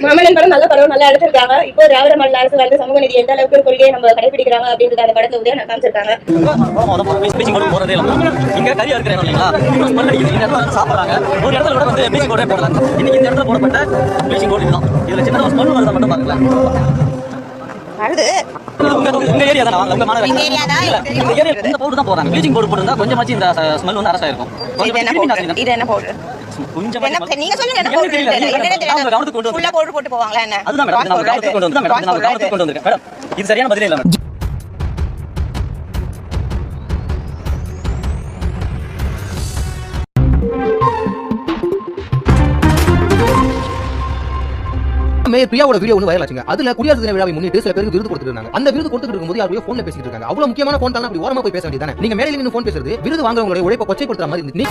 மாமல்லன் படம் நல்ல படம், நல்லா எடுத்திருக்காங்க. இப்போ திராவிட மாடல் அரசு வந்து சமூக நீதி எந்த அளவுக்கு கொள்கையை நம்ம கடைபிடிக்கிறாங்க அப்படின்றத அந்த படத்துல உதயம் காமிச்சிருக்காங்க. இங்க கரியா இருக்கிறேன் இல்லைங்களா, சாப்பிடுறாங்க ஒரு இடத்துல கூட வந்து ப்ளீச்சிங் பவுடரே போடலாம். இன்னைக்கு இந்த இடத்துல போடப்பட்ட ப்ளீச்சிங் பவுடர் இதுதான். இதுல சின்னதா ஸ்மெல் வரத மட்டும் பாருங்களேன். உங்க ஏரியா தான், உங்க மாநகராட்சி இந்த ஏரியா இந்த பவுடர் தான் போறாங்க. ப்ளீச்சிங் பவுடர் போட்டுருந்தா கொஞ்சமாச்சு இந்த ஸ்மெல் வந்து அரசா இருக்கும். இது என்ன பவுடர்? நீங்க சொல்லுங்க என்ன பவுடர்? அவங்க கவனத்துக்கு கொண்டு ஃபுல்லா பவுடர் போட்டு போவாங்களா என்ன? அதுதான் மேடம், நான் கவனத்துக்கு கொண்டு வந்து மேடம், நான் கவனத்துக்கு கொண்டு வந்திருக்கேன் மேடம். இது சரியான பதிலே இல்ல மேடம். மேயர் பிரியாவோட வீடியோ ஒன்று வைரல் ஆச்சுங்க. அதுல குடியரசு தின விழாவை முன்னிட்டு சில பேருக்கு விருது கொடுத்துருக்காங்க. அந்த விருது கொடுத்துட்டு இருக்கும்போது யாரையோ போன்ல பேசிட்டு இருக்காங்க. அவ்வளவு முக்கியமான போன் தான், அப்படி ஓரமா போய் பேச வேண்டியதானே. நீங்க மேடையில நின்னு போன் பேசுறது விருது வாங்குறவங்களுடைய உழைப்பை கொச்சைப்படுத்துற மாதிரி இருந்துச்சு.